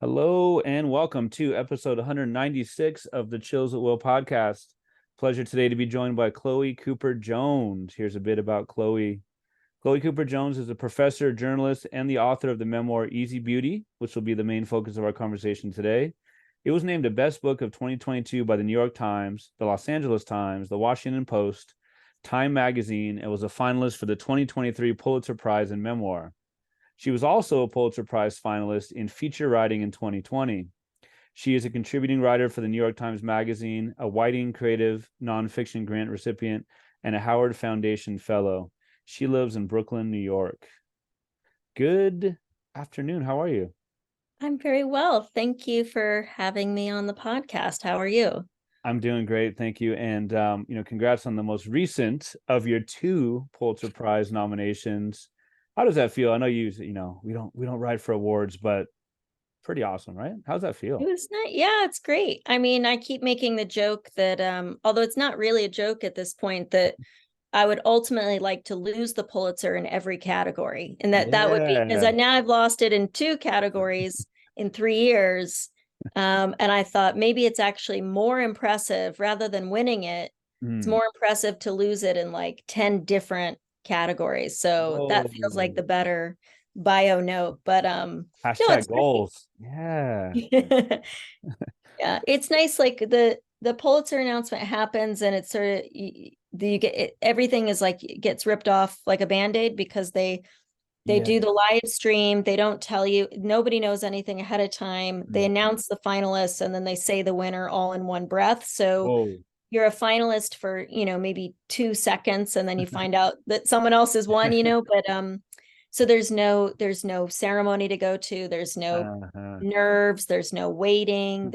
Hello and welcome to episode 196 of the Chills at Will podcast. Pleasure today to be joined by Chloé Cooper Jones. Here's a bit about Chloé. Chloé Cooper Jones is a professor, journalist, and the author of the memoir Easy Beauty, which will be the main focus of our conversation today. It was named the best book of 2022 by the New York Times, the Los Angeles Times, the Washington Post, Time Magazine, and was a finalist for the 2023 Pulitzer Prize in Memoir. She was also a Pulitzer Prize finalist in feature writing in 2020. She is a contributing writer for the New York Times Magazine, a Whiting Creative Nonfiction Grant recipient, and a Howard Foundation Fellow. She lives in Brooklyn, New York. Good afternoon. How are you? I'm very well. Thank you for having me on the podcast. How are you? I'm doing great, thank you. And congrats on the most recent of your two Pulitzer Prize nominations. How does that feel? I know we don't write for awards, but pretty awesome, right? How's that feel? It was nice. Yeah, it's great. I mean, I keep making the joke that although it's not really a joke at this point, that I would ultimately like to lose the Pulitzer in every category. And that would be because Yeah. now I've lost it in two categories in 3 years. And I thought maybe it's actually more impressive rather than winning it. It's Mm. more impressive to lose it in like 10 different categories. So that feels like Whoa. the better bio note. But no, Hashtag it's great. goals. Yeah. Yeah, it's nice. Like the Pulitzer announcement happens, and it's sort of you get it, everything is like gets ripped off like a band-aid because they Yeah. do the live stream. They don't tell you. Nobody knows anything ahead of time. They Mm. announce the finalists, and then they say the winner all in one breath. So Whoa. you're a finalist for maybe 2 seconds, and then you find out that someone else has won. But so there's no ceremony to go to. There's no Uh-huh. nerves, there's no waiting,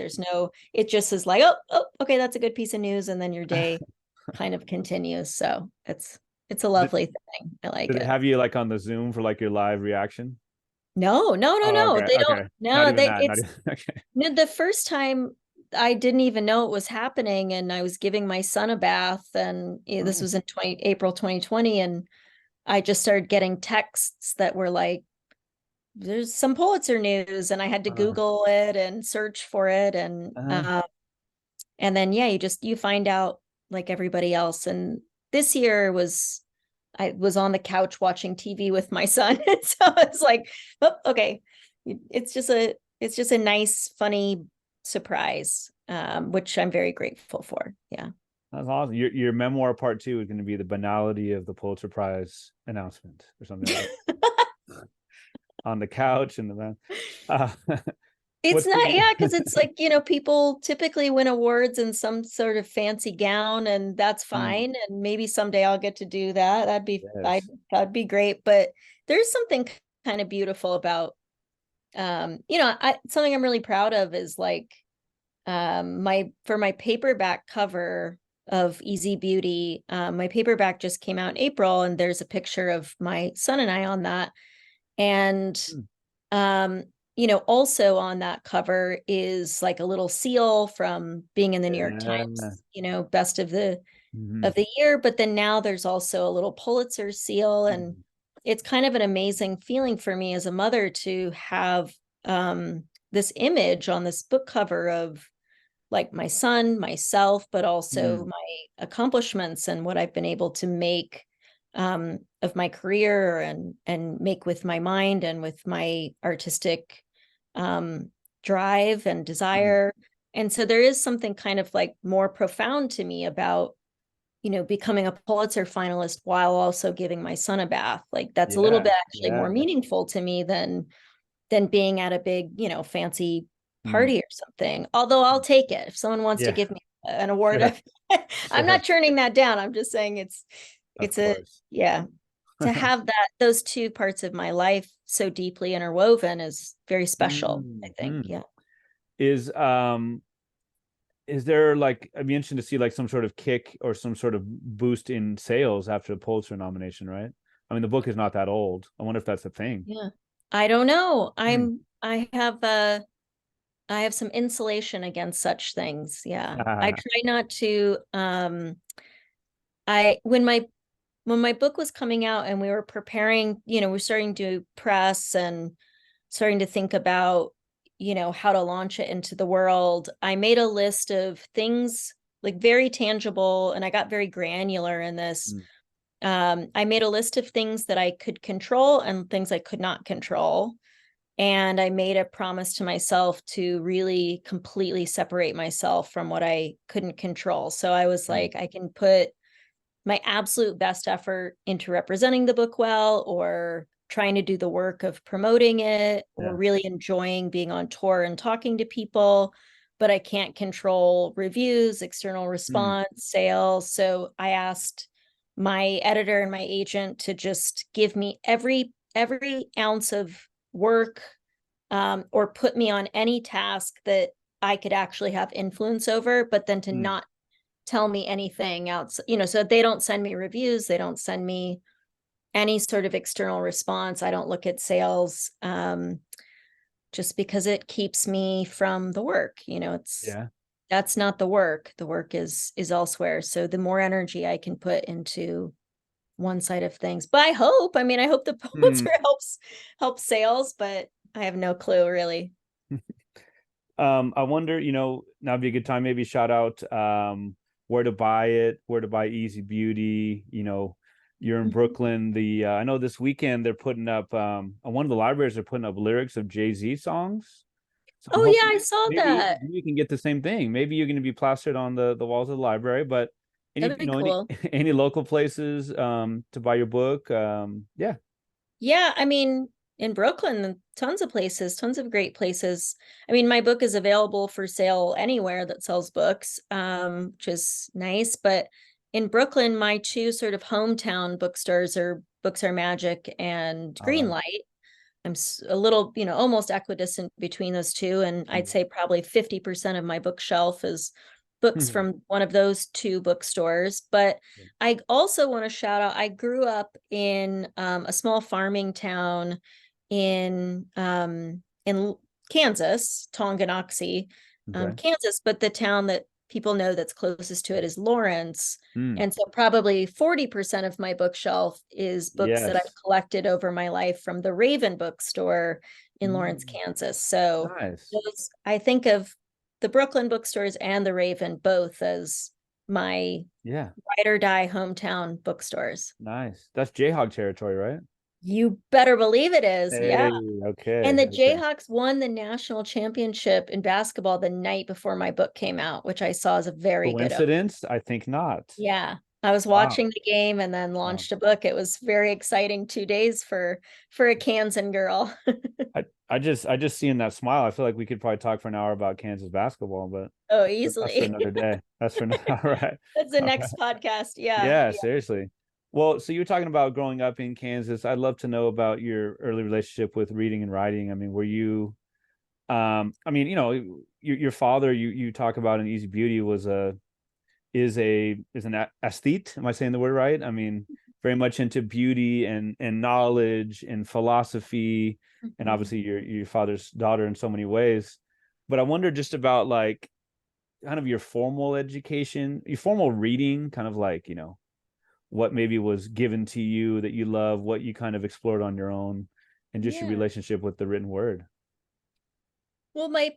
it just is like, oh, okay, that's a good piece of news, and then your day kind of continues. So it's a Did, lovely thing. I like did they it. have you like on the Zoom for like your live reaction? No, no, no, Oh, no, okay. they don't. Okay. Not No, even they that. Not it's even okay. no, the first time I didn't even know it was happening, and I was giving my son a bath, and this Oh. was in April 2020, and I just started getting texts that were like, there's some Pulitzer news, and I had to Uh, Google it and search for it, uh, and then yeah, you find out like everybody else. And this year I was on the couch watching TV with my son. So it's like, oh, okay, it's just a nice, funny surprise, which I'm very grateful for. Yeah. that's awesome. Your memoir part two is going to be the banality of the Pulitzer Prize announcement or something like that. On the couch and the man. Uh, It's what's not, the yeah, because it's like, people typically win awards in some sort of fancy gown, and that's Mm, fine. And maybe someday I'll get to do that. yes. That'd be great. But there's something kind of beautiful about, something I'm really proud of is like, for my paperback cover of Easy Beauty, my paperback just came out in April, and there's a picture of my son and I on that. And Mm. um, also on that cover is like a little seal from being in the New York Yeah. Times, best Mhm. of the year. But then now there's also a little Pulitzer seal, and Mm. it's kind of an amazing feeling for me as a mother to have this image on this book cover of like my son, myself, but also Mm. my accomplishments and what I've been able to make of my career, and make with my mind and with my artistic um, drive and Mm. desire. And so there is something kind of like more profound to me about becoming a Pulitzer finalist while also giving my son a bath. Like that's a little Yeah. bit actually Yeah. more meaningful to me than being at a big, fancy Mm. party or something. Although I'll take it if someone wants to Yeah. give me an award. Sure. I'm Sure. not turning that down. I'm just saying Of it's a course. yeah, to have those two parts of my life so deeply interwoven is very special, I Mm. think. Mm. Yeah. Is is there like I'd be interested to see like some sort of kick or some sort of boost in sales after the Pulitzer nomination, right? I mean, the book is not that old. I wonder if that's a thing. Yeah. I don't know. Mm. I have some insulation against such things. Yeah. I Ah, try not to I when my book was coming out and we were preparing, we're starting to press and starting to think about, how to launch it into the world, I made a list of things like very tangible, and I got very granular in this. I made a list of things that I could control and things I could not control. And I made a promise to myself to really completely separate myself from what I couldn't control. So I was like, I can put my absolute best effort into representing the book well, or trying to do the work of promoting it, or really enjoying being on tour and talking to people, but I can't control reviews, external response, sales. So I asked my editor and my agent to just give me every ounce of work, or put me on any task that I could actually have influence over, but then to not tell me anything else, so they don't send me reviews, they don't send me any sort of external response. I don't look at sales, just because it keeps me from the work. That's not the work. The work is elsewhere. So the more energy I can put into one side of things, but I hope the Pulitzer helps sales, but I have no clue really. I wonder, now would be a good time, maybe shout out where to buy it, where to buy Easy Beauty. You're in Brooklyn. I know this weekend they're putting up one of the libraries are putting up lyrics of Jay-Z songs. So Oh yeah, I saw that. maybe you can get the same thing. Maybe you're going to be plastered on the walls of the library, but That'd be cool. any local places to buy your book. Yeah. Yeah, in Brooklyn, tons of places, tons of great places. My book is available for sale anywhere that sells books, which is nice. But in Brooklyn, my two sort of hometown bookstores are Books Are Magic and All right. Greenlight. I'm a little, almost equidistant between those two. And I'd say probably 50% of my bookshelf is books from one of those two bookstores. But I also want to shout out, I grew up in a small farming town in Kansas, Tonganoxie, Kansas, but the town that people know that's closest to it is Lawrence. And so probably 40% of my bookshelf is books that I've collected over my life from the Raven bookstore in Lawrence, Kansas. So I think of the Brooklyn bookstores and the Raven both as my ride or die hometown bookstores. Nice. That's Jayhawk territory, right? You better believe it is. Yeah. Okay. And the Jayhawks won the national championship in basketball the night before my book came out, which I saw as a very good coincidence. I think not. Yeah. I was watching the game and then launched a book. It was very exciting 2 days for a Kansan girl. I just seeing that smile. I feel like we could probably talk for an hour about Kansas basketball, but easily. That's for another day. That's for all right. That's the next podcast. Yeah, seriously. Well, so you were talking about growing up in Kansas. I'd love to know about your early relationship with reading and writing. Were you your father, you talk about in Easy Beauty is an aesthete. Am I saying the word right? Very much into beauty and knowledge and philosophy, and obviously your father's daughter in so many ways. But I wonder just about like kind of your formal education, your formal reading, kind of like, what maybe was given to you that you love, what you kind of explored on your own, and just your relationship with the written word. Well, my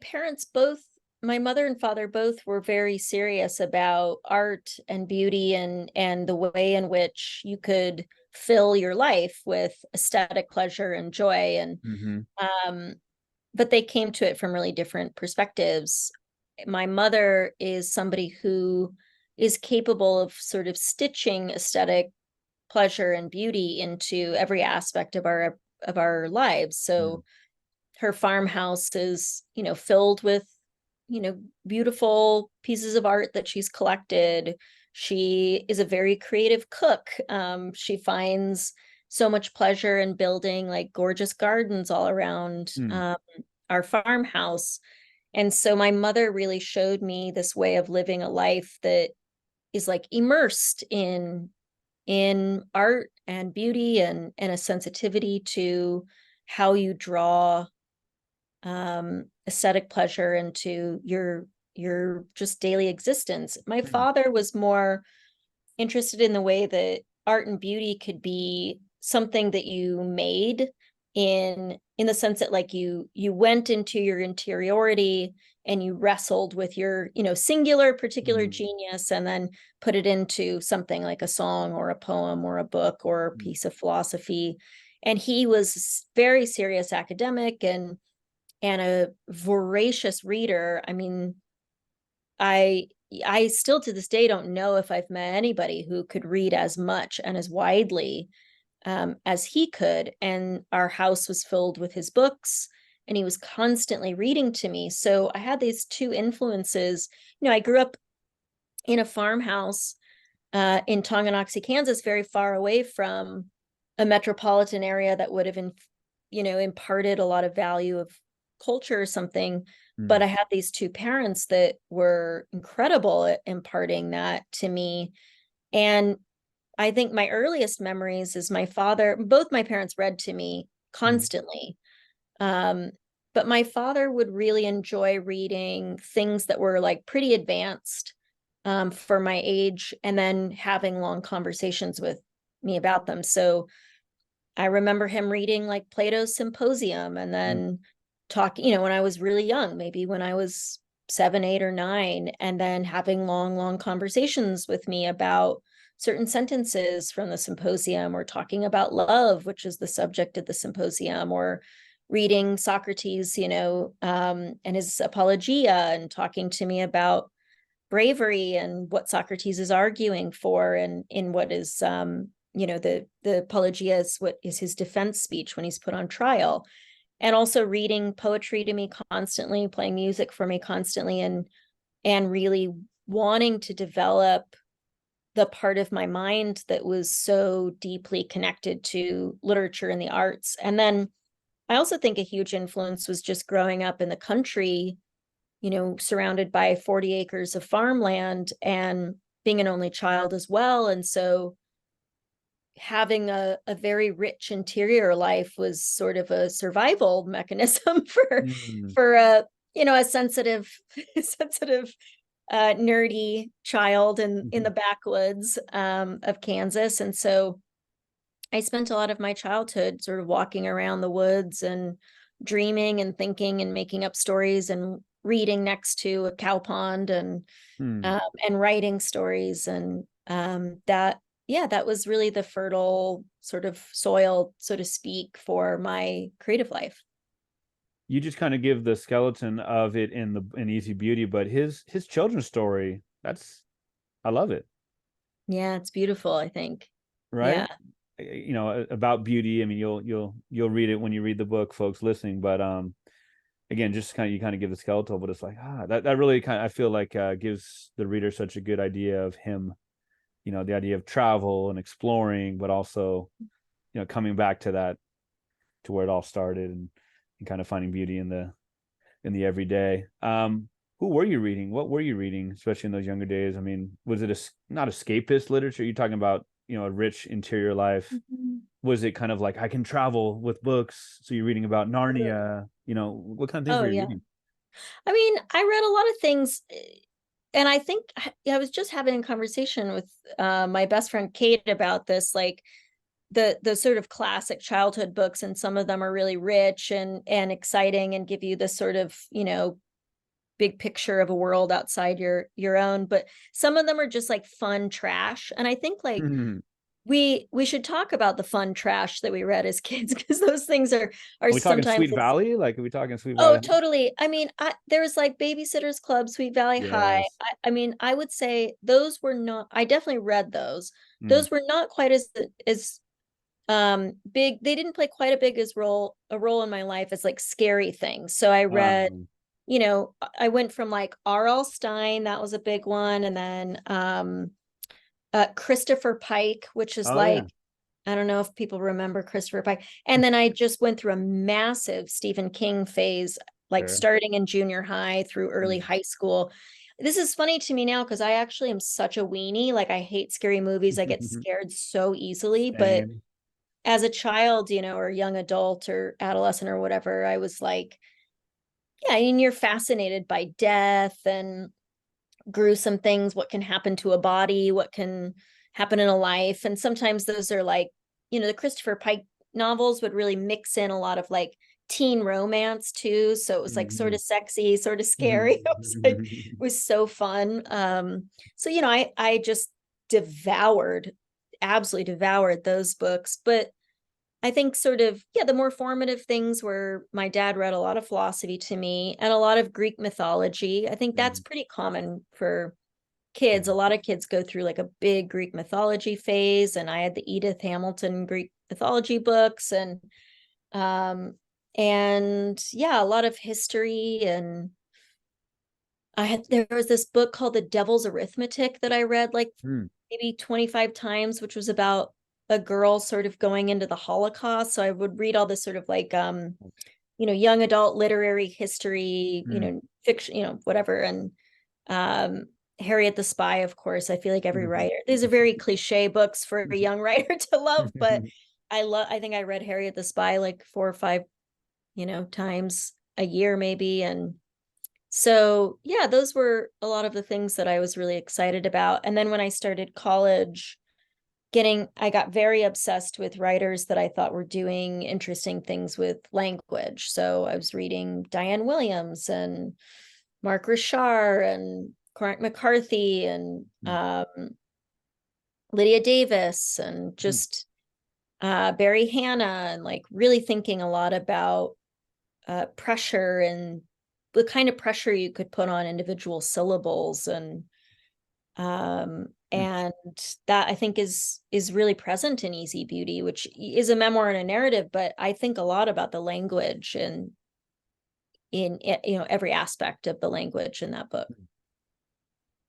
mother and father both were very serious about art and beauty and the way in which you could fill your life with aesthetic pleasure and joy. And but they came to it from really different perspectives. My mother is somebody who is capable of sort of stitching aesthetic pleasure and beauty into every aspect of our lives. So her farmhouse is, filled with, beautiful pieces of art that she's collected. She is a very creative cook. She finds so much pleasure in building like gorgeous gardens all around our farmhouse. And so my mother really showed me this way of living a life that is like immersed in art and beauty and a sensitivity to how you draw aesthetic pleasure into your just daily existence. My father was more interested in the way that art and beauty could be something that you made in in the sense that like you went into your interiority and you wrestled with your, singular particular genius, and then put it into something like a song or a poem or a book or a piece of philosophy. And he was very serious academic and a voracious reader. I mean, I still to this day don't know if I've met anybody who could read as much and as widely as he could. And our house was filled with his books, and he was constantly reading to me. So I had these two influences. I grew up in a farmhouse in Tonganoxie, Kansas, very far away from a metropolitan area that would have imparted a lot of value of culture or something. But I had these two parents that were incredible at imparting that to me. And I think my earliest memories is my father, both my parents read to me constantly. But my father would really enjoy reading things that were like pretty advanced for my age, and then having long conversations with me about them. So I remember him reading like Plato's Symposium, and then talking, when I was really young, maybe when I was 7, 8, or 9, and then having long conversations with me about certain sentences from the symposium, or talking about love, which is the subject of the symposium, or reading Socrates, and his Apologia, and talking to me about bravery and what Socrates is arguing for, and in what is, the Apologia is what is his defense speech when he's put on trial. And also reading poetry to me constantly, playing music for me constantly, and really wanting to develop the part of my mind that was so deeply connected to literature and the arts. And then I also think a huge influence was just growing up in the country, surrounded by 40 acres of farmland, and being an only child as well. And so having a very rich interior life was sort of a survival mechanism for a sensitive nerdy child in the backwoods of Kansas. And so I spent a lot of my childhood sort of walking around the woods and dreaming and thinking and making up stories and reading next to a cow pond and writing stories. And that was really the fertile sort of soil, so to speak, for my creative life. You just kind of give the skeleton of it in Easy Beauty, but his children's story, I love it. Yeah, it's beautiful, I think. Right? Yeah. About beauty. I mean, you'll read it when you read the book, folks listening, but again, just you kind of give the skeletal, but it's like that really I feel like gives the reader such a good idea of him, the idea of travel and exploring, but also coming back to where it all started, and kind of finding beauty in the everyday. Who were you reading? What were you reading, especially in those younger days? I mean, was it not escapist literature? You're talking about a rich interior life. Was it kind of like, I can travel with books, so you're reading about Narnia? What kind of things were you reading? I mean, I read a lot of things, and I think I was just having a conversation with my best friend Kate about this, like the sort of classic childhood books, and some of them are really rich and exciting and give you this sort of big picture of a world outside your own, but some of them are just like fun trash. And I think like we should talk about the fun trash that we read as kids, because those things are we talking sometimes Sweet Valley? Like, are we talking Sweet Valley? Oh, totally. I mean, there's like Babysitter's Club, Sweet Valley High. I mean, I would say those were not, I definitely read those. Those were not quite as big. They didn't play quite a role in my life as like scary things. So I read, I went from like R.L. Stine, that was a big one, and then Christopher Pike, which is I don't know if people remember Christopher Pike. And then I just went through a massive Stephen King phase, like starting in junior high through early high school. This is funny to me now because I actually am such a weenie. Like, I hate scary movies. I get scared so easily. But as a child, or young adult or adolescent or whatever, I was like, yeah, I mean, you're fascinated by death and gruesome things, what can happen to a body, what can happen in a life. And sometimes those are like, the Christopher Pike novels would really mix in a lot of like teen romance too. So it was like sort of sexy, sort of scary. It was like, it was so fun. So, I just absolutely devoured those books. But I think sort of, yeah, the more formative things were my dad read a lot of philosophy to me and a lot of Greek mythology. I think that's pretty common for kids. A lot of kids go through like a big Greek mythology phase. And I had the Edith Hamilton Greek mythology books and yeah, a lot of history. And there was this book called The Devil's Arithmetic that I read like maybe 25 times, which was about a girl sort of going into the Holocaust. So I would read all this sort of like young adult literary history, fiction, whatever. And Harriet the Spy, of course. I feel like every writer, these are very cliche books for a young writer to love, but I think I read Harriet the Spy like 4 or 5, times a year maybe. And so, yeah, those were a lot of the things that I was really excited about. And then when I started college, I got very obsessed with writers that I thought were doing interesting things with language. So I was reading Diane Williams and Mark Richard and Cormac McCarthy and Lydia Davis and just Barry Hanna, and like really thinking a lot about pressure and the kind of pressure you could put on individual syllables. And that I think is really present in Easy Beauty, which is a memoir and a narrative, but I think a lot about the language and in every aspect of the language in that book.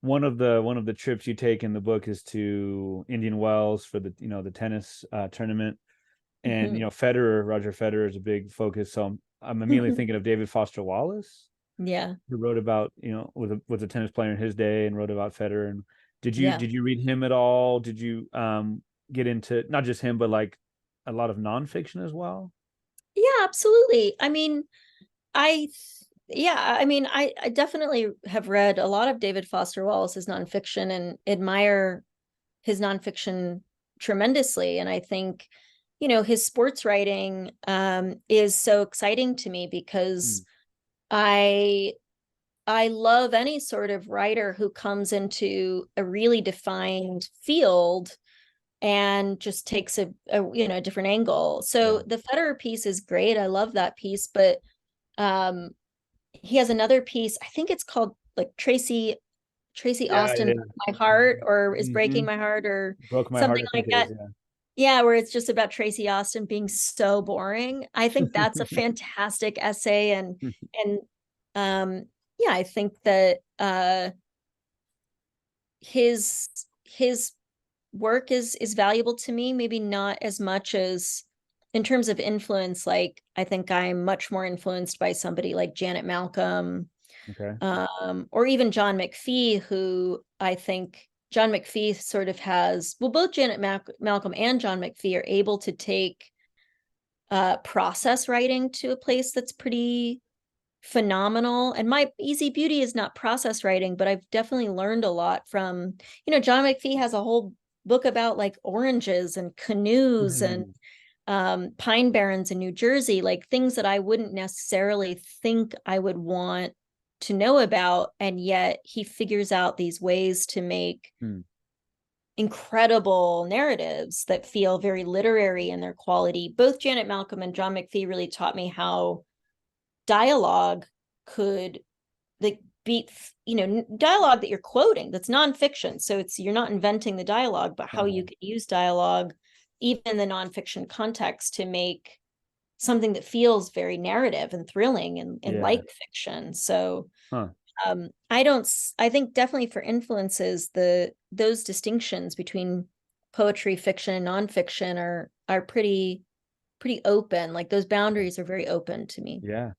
One of the trips you take in the book is to Indian Wells for the tennis tournament, and Roger Federer is a big focus. So I'm immediately thinking of David Foster Wallace, who wrote about was a tennis player in his day and wrote about Federer. And did you read him at all? Did you get into not just him but like a lot of nonfiction as well? Yeah, absolutely. I definitely have read a lot of David Foster Wallace's nonfiction and admire his nonfiction tremendously. And I think, his sports writing is so exciting to me because I love any sort of writer who comes into a really defined field and just takes a different angle. So the Federer piece is great. I love that piece, but he has another piece. I think it's called like Tracy Austin Broke My Heart, or is breaking my heart, or Broke My Heart, something I like think it that. is, Yeah, where it's just about Tracy Austin being so boring. I think that's a fantastic essay. And yeah, I think that his work is valuable to me, maybe not as much as in terms of influence. Like I think I'm much more influenced by somebody like Janet Malcolm, or even John McPhee, who I think John McPhee sort of has, well, both Janet Malcolm and John McPhee are able to take process writing to a place that's pretty phenomenal. And my Easy Beauty is not process writing, but I've definitely learned a lot from, John McPhee has a whole book about like oranges and canoes and pine barrens in New Jersey, like things that I wouldn't necessarily think I would want to know about. And yet he figures out these ways to make incredible narratives that feel very literary in their quality. Both Janet Malcolm and John McPhee really taught me how dialogue could like be, dialogue that you're quoting, that's nonfiction. So you're not inventing the dialogue, but how you could use dialogue, even in the nonfiction context, to make something that feels very narrative and thrilling and like fiction. So I think definitely for influences, those distinctions between poetry, fiction, and nonfiction are pretty open. Like those boundaries are very open to me. Yeah.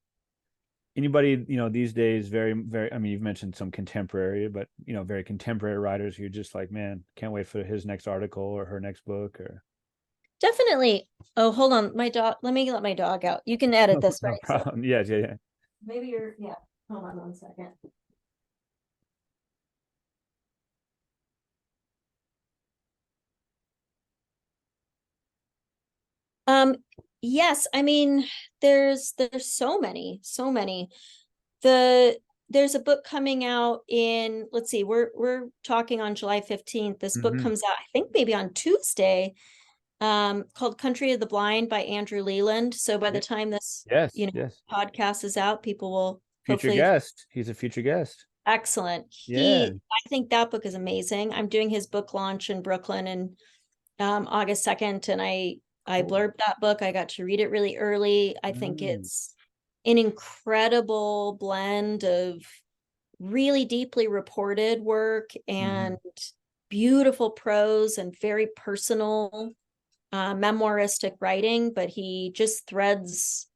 Anybody, these days, very, very, I mean, you've mentioned some contemporary, but, very contemporary writers, you're just like, man, can't wait for his next article or her next book or. Definitely. Oh, hold on. My dog, let me let my dog out. You can edit this, No right? problem. Yeah. Maybe yeah. Hold on 1 second. Yes, I mean, there's so many, so many. There's a book coming out in, let's see, we're talking on July 15th. This book Hmm. comes out, I think maybe on Tuesday, called Country of the Blind by Andrew Leland. So by the time this, Yes, yes. podcast is out, people will Future hopefully. guest. He's a future guest. Excellent. Yeah. I think that book is amazing. I'm doing his book launch in Brooklyn and August 2nd, and I Cool. blurbed that book. I got to read it really early. I think Mm, it's an incredible blend of really deeply reported work and mhm, beautiful prose and very personal memoiristic writing, but he just threads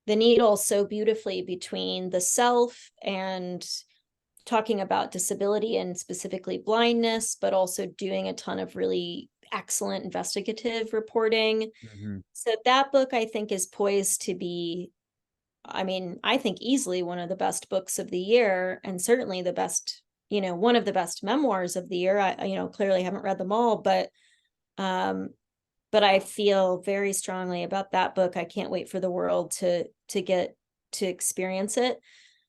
the needle so beautifully between the self and talking about disability and specifically blindness, but also doing a ton of really excellent investigative reporting. mhm. So that book, I think, is poised to be, I mean, I think easily one of the best books of the year, and certainly the best, one of the best memoirs of the year. I clearly haven't read them all, um, but I feel very strongly about that book. I can't wait for the world to get to experience it.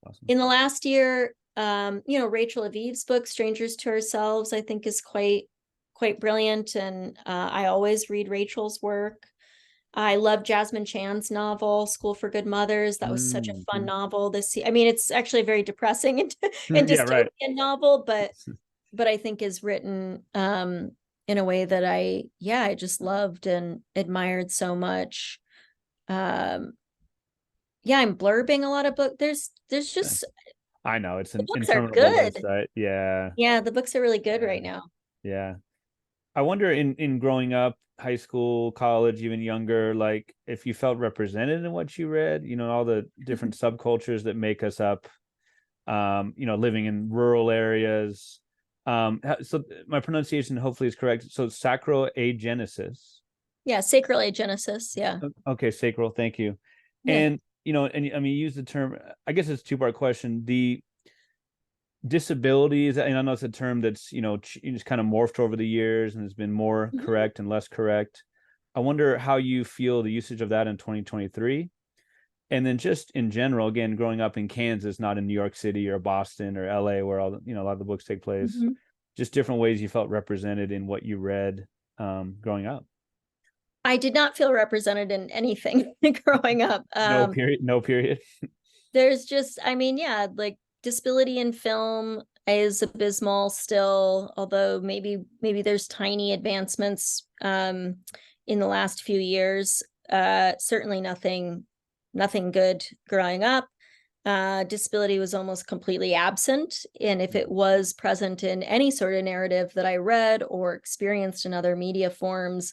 Awesome. In the last year, Rachel Aviv's book, Strangers to Ourselves, I think is quite brilliant. And I always read Rachel's work. I love Jasmine Chan's novel, School for Good Mothers. That was such a fun Mhm. novel this year. I mean, it's actually a very depressing and Yeah, right. dystopian novel, but I think is written in a way that I just loved and admired so much. Um, yeah, I'm blurbing a lot of books. There's just I know it's the an books are interminable list. good. Yeah, Yeah, the books are really good yeah, right now. yeah. I wonder in growing up, high school, college, even younger, like if you felt represented in what you read, all the different subcultures that make us up, living in rural areas. So my pronunciation hopefully is correct. So sacroagenesis. Yeah, Sacral Agenesis. Yeah. Okay, sacral, thank you. Yeah. And and I mean, you use the term, I guess it's a two-part question. The disabilities, and I know it's a term that's just kind of morphed over the years and has been more Mhm. correct and less correct. I wonder how you feel the usage of that in 2023, and then just in general, again, growing up in Kansas, not in New York City or Boston or LA, where all a lot of the books take place. Mhm. Just different ways you felt represented in what you read growing up. I did not feel represented in anything growing up. No period. No period. There's just, I mean, yeah, like disability in film is abysmal still, although maybe there's tiny advancements in the last few years. Certainly nothing good growing up. Disability was almost completely absent. And if it was present in any sort of narrative that I read or experienced in other media forms,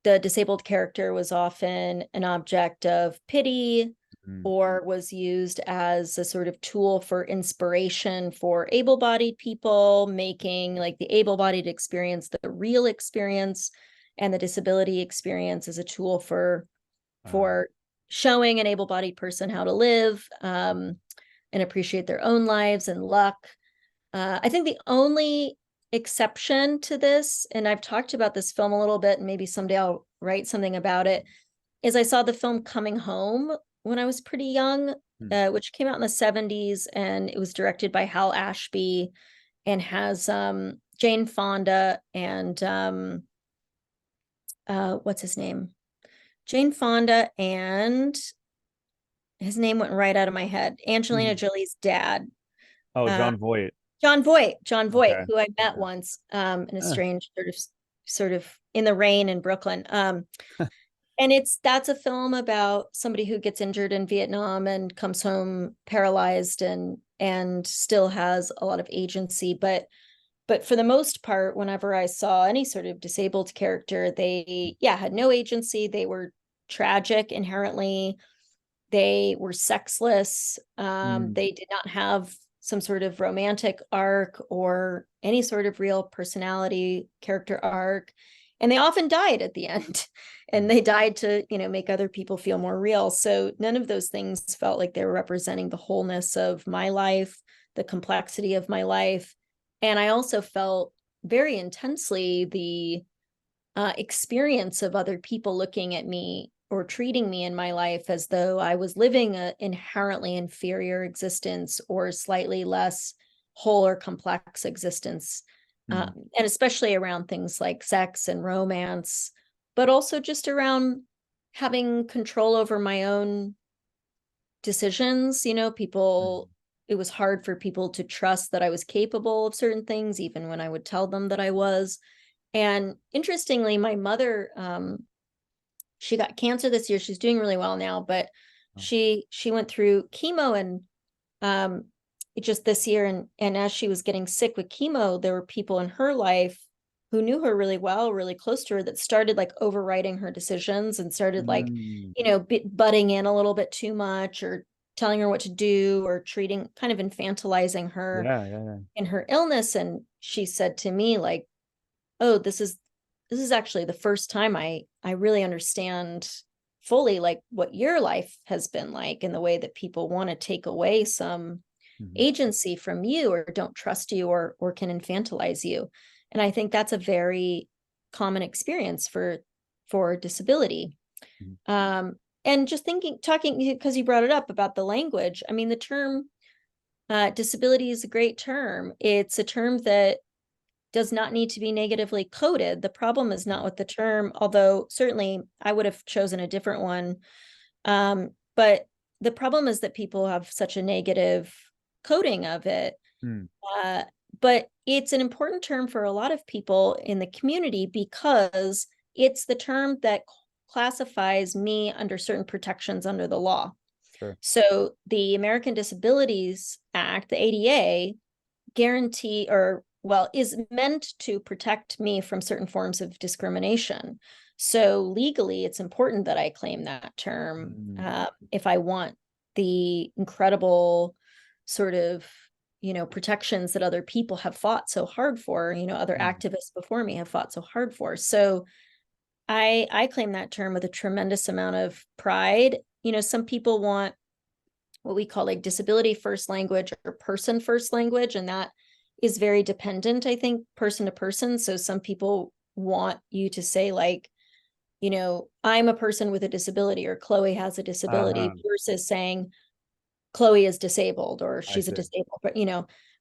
the disabled character was often an object of pity Mm, or was used as a sort of tool for inspiration for able-bodied people, making like the able-bodied experience the real experience and the disability experience as a tool for wow. for showing an able-bodied person how to live and appreciate their own lives and luck. I think the only exception to this, and I've talked about this film a little bit, and maybe someday I'll write something about it, is I saw the film Coming Home when I was pretty young, Mm, which came out in the 70s, and it was directed by Hal Ashby and has Jane Fonda and what's his name? Jane Fonda and his name went right out of my head. Angelina mm. Jolie's dad. Oh, Uh, John Voight. John Voight, Okay. who I met Okay. once in a Uh, strange sort of in the rain in Brooklyn. And that's a film about somebody who gets injured in Vietnam and comes home paralyzed and still has a lot of agency. But for the most part, whenever I saw any sort of disabled character, they had no agency. They were tragic inherently. They were sexless. mm, They did not have some sort of romantic arc or any sort of real personality character arc. And they often died at the end. And mm, they died to, make other people feel more real. So none of those things felt like they were representing the wholeness of my life, the complexity of my life. And I also felt very intensely the experience of other people looking at me or treating me in my life as though I was living an inherently inferior existence or slightly less whole or complex existence. And especially around things like sex and romance, but also just around having control over my own decisions. People, it was hard for people to trust that I was capable of certain things, even when I would tell them that I was. And interestingly, my mother, she got cancer this year. She's doing really well now, but she went through chemo and just this year. And as she was getting sick with chemo, there were people in her life who knew her really well, really close to her, that started like overriding her decisions and started like, butting in a little bit too much, or telling her what to do, or treating, kind of infantilizing her in her illness. And she said to me, like, oh, this is actually the first time I really understand fully like what your life has been like, in the way that people want to take away some agency from you, or don't trust you, or can infantilize you. And I think that's a very common experience for disability. And just talking, because you brought it up about the language. I mean, the term disability is a great term. It's a term that does not need to be negatively coded. The problem is not with the term, although certainly I would have chosen a different one. But the problem is that people have such a negative coding of it. But it's an important term for a lot of people in the community, because it's the term that classifies me under certain protections under the law. Sure. So the American Disabilities Act, the ADA, is meant to protect me from certain forms of discrimination. So legally, it's important that I claim that term if I want the incredible sort of, protections that other people have fought so hard for, other activists before me have fought so hard for. So I claim that term with a tremendous amount of pride. Some people want what we call like disability first language or person first language, and that is very dependent, I think, person to person. So some people want you to say like, I'm a person with a disability, or Chloe has a disability, versus saying Chloe is disabled, or she's a disabled. But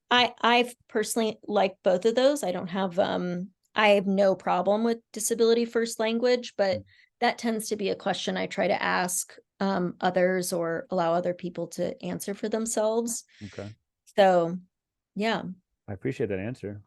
I've personally like both of those. I have no problem with disability first language, but that tends to be a question I try to ask others, or allow other people to answer for themselves. Okay. So, yeah. I appreciate that answer.